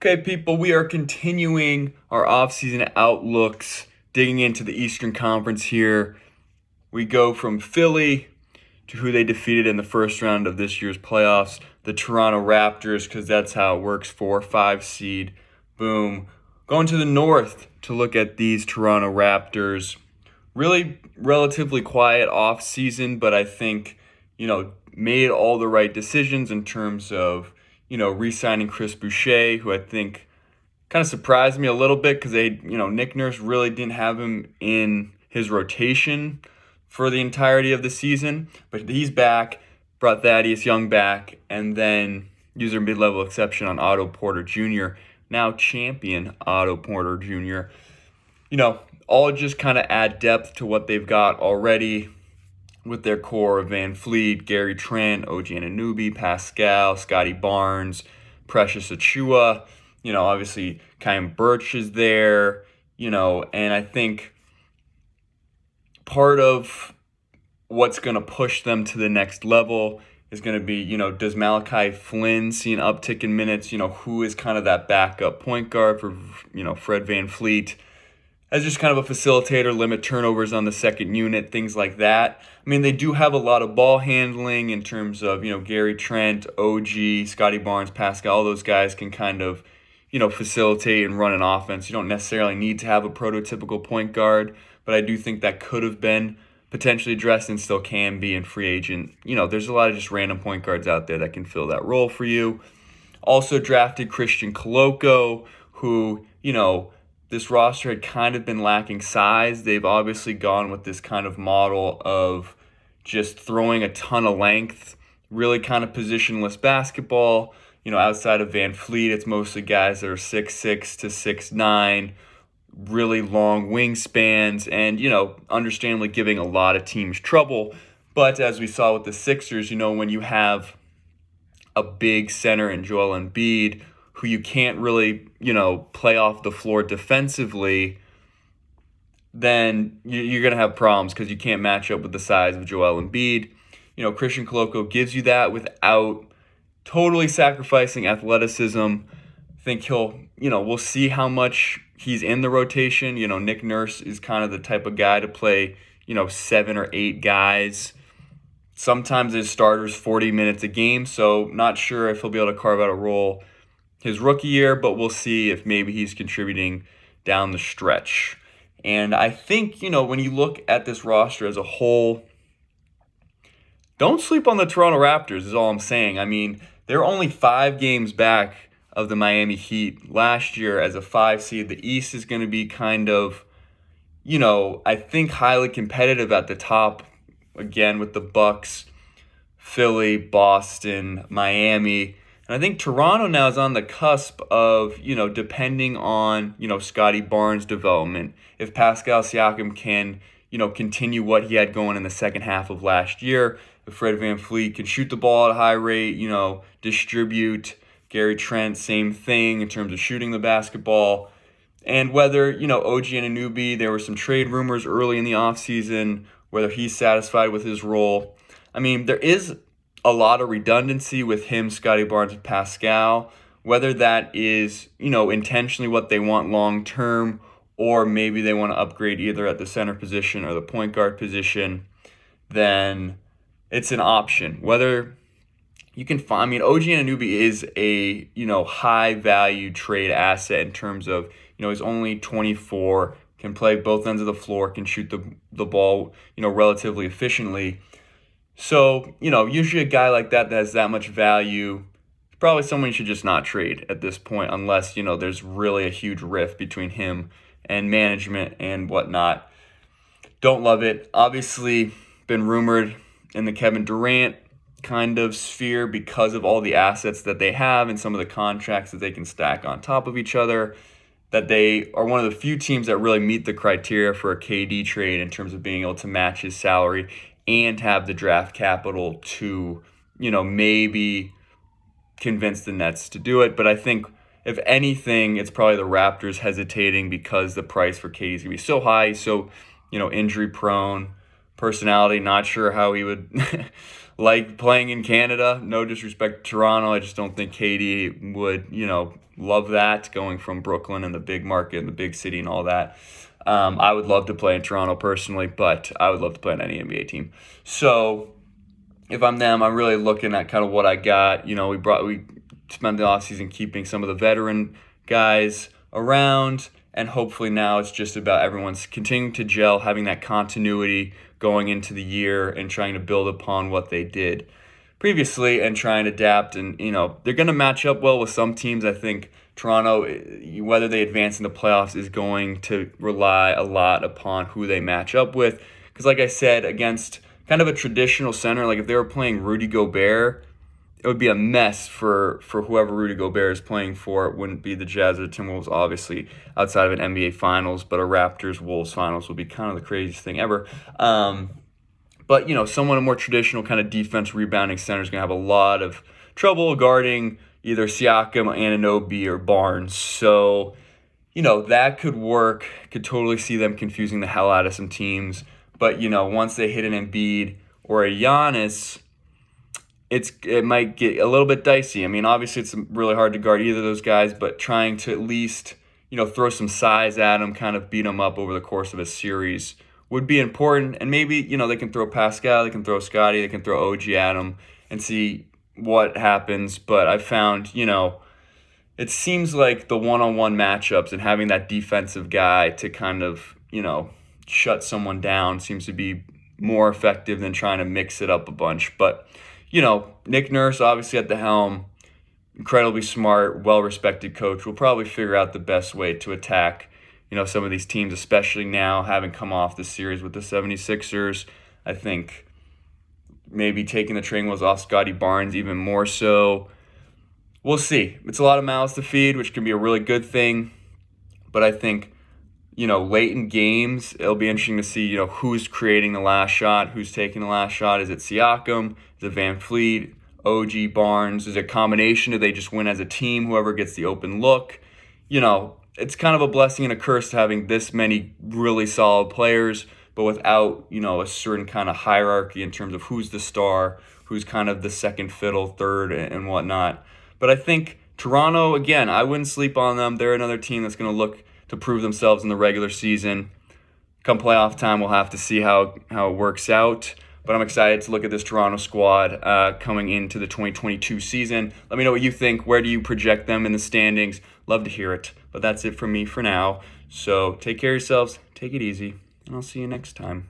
Okay, people, we are continuing our offseason outlooks, digging into the Eastern Conference here. We go from Philly to who they defeated in the first round of this year's playoffs, the Toronto Raptors, because that's how it works, 4-5 seed. Boom. Going to the North to look at these Toronto Raptors. Really relatively quiet offseason, but I think, made all the right decisions in terms of, re-signing Chris Boucher, who I think kind of surprised me a little bit because Nick Nurse really didn't have him in his rotation for the entirety of the season. But he's back, brought Thaddeus Young back, and then user mid-level exception on Otto Porter Jr., now champion Otto Porter Jr. All just kind of add depth to what they've got already with their core of Van Fleet, Gary Trent, OG Anunoby, Pascal, Scottie Barnes, Precious Achiuwa. Obviously Khem Birch is there, and I think part of what's going to push them to the next level is going to be, does Malachi Flynn see an uptick in minutes? Who is kind of that backup point guard for, Fred Van Fleet? As just kind of a facilitator, limit turnovers on the second unit, things like that. I mean, they do have a lot of ball handling in terms of, Gary Trent, OG, Scottie Barnes, Pascal. All those guys can kind of, facilitate and run an offense. You don't necessarily need to have a prototypical point guard, but I do think that could have been potentially addressed and still can be in free agent. There's a lot of just random point guards out there that can fill that role for you. Also drafted Christian Koloko, who, this roster had kind of been lacking size. They've obviously gone with this kind of model of just throwing a ton of length, really kind of positionless basketball. Outside of Van Fleet, it's mostly guys that are 6'6" to 6'9", really long wingspans, and, understandably giving a lot of teams trouble. But as we saw with the Sixers, when you have a big center in Joel Embiid, who you can't really, play off the floor defensively, then you're going to have problems because you can't match up with the size of Joel Embiid. Christian Koloko gives you that without totally sacrificing athleticism. I think we'll see how much he's in the rotation. Nick Nurse is kind of the type of guy to play, 7 or 8 guys. Sometimes his starters 40 minutes a game, so not sure if he'll be able to carve out a role his rookie year, but we'll see if maybe he's contributing down the stretch. And I think, when you look at this roster as a whole, don't sleep on the Toronto Raptors is all I'm saying. I mean, they're only 5 games back of the Miami Heat last year as a 5 seed. The East is going to be kind of, I think highly competitive at the top, again, with the Bucks, Philly, Boston, Miami. And I think Toronto now is on the cusp of, depending on, Scottie Barnes' development. If Pascal Siakam can, continue what he had going in the second half of last year, if Fred Van Fleet can shoot the ball at a high rate, distribute. Gary Trent, same thing in terms of shooting the basketball. And whether, OG Anunoby, there were some trade rumors early in the offseason, whether he's satisfied with his role. I mean, there is a lot of redundancy with him, Scottie Barnes, and Pascal. Whether that is, intentionally what they want long term, or maybe they want to upgrade either at the center position or the point guard position, then it's an option. Whether you can find, OG Anunoby is a, high value trade asset in terms of, he's only 24, can play both ends of the floor, can shoot the ball, relatively efficiently. So, usually a guy like that has that much value, probably someone you should just not trade at this point unless, there's really a huge rift between him and management and whatnot. Don't love it. Obviously, been rumored in the Kevin Durant kind of sphere because of all the assets that they have and some of the contracts that they can stack on top of each other, that they are one of the few teams that really meet the criteria for a KD trade in terms of being able to match his salary and have the draft capital to, maybe convince the Nets to do it. But I think, if anything, it's probably the Raptors hesitating because the price for KD is going to be so high, so, injury prone, personality. Not sure how he would like playing in Canada. No disrespect to Toronto. I just don't think KD would, love that, going from Brooklyn and the big market and the big city and all that. I would love to play in Toronto personally, but I would love to play on any NBA team. So if I'm them, I'm really looking at kind of what I got. We spent the offseason keeping some of the veteran guys around, and hopefully now it's just about everyone's continuing to gel, having that continuity going into the year and trying to build upon what they did previously and trying to adapt. And, they're going to match up well with some teams. I think Toronto, whether they advance in the playoffs, is going to rely a lot upon who they match up with. Because like I said, against kind of a traditional center, like if they were playing Rudy Gobert, it would be a mess for whoever Rudy Gobert is playing for. It wouldn't be the Jazz or the Timberwolves, obviously, outside of an NBA Finals, but a Raptors-Wolves Finals would be kind of the craziest thing ever. But, someone a more traditional kind of defense rebounding center is going to have a lot of trouble guarding either Siakam, Anunoby, or Barnes. So, that could work. Could totally see them confusing the hell out of some teams. But, once they hit an Embiid or a Giannis, it might get a little bit dicey. I mean, obviously it's really hard to guard either of those guys, but trying to at least, throw some size at them, kind of beat them up over the course of a series would be important. And maybe, they can throw Pascal, they can throw Scottie, they can throw OG at them and see what happens. But I found, it seems like the one-on-one matchups and having that defensive guy to kind of, shut someone down seems to be more effective than trying to mix it up a bunch. But, Nick Nurse, obviously at the helm, incredibly smart, well-respected coach, will probably figure out the best way to attack, some of these teams, especially now having come off the series with the 76ers. I think maybe taking the training wheels off Scottie Barnes even more so. We'll see. It's a lot of mouths to feed, which can be a really good thing. But I think, late in games, it'll be interesting to see, who's creating the last shot, who's taking the last shot. Is it Siakam? Is it Van Fleet? OG, Barnes? Is it a combination? Do they just win as a team, whoever gets the open look? It's kind of a blessing and a curse having this many really solid players, but without, a certain kind of hierarchy in terms of who's the star, who's kind of the second fiddle, third, and whatnot. But I think Toronto, again, I wouldn't sleep on them. They're another team that's going to look to prove themselves in the regular season. Come playoff time, we'll have to see how it works out. But I'm excited to look at this Toronto squad coming into the 2022 season. Let me know what you think. Where do you project them in the standings? Love to hear it. But that's it from me for now. So take care of yourselves, take it easy, and I'll see you next time.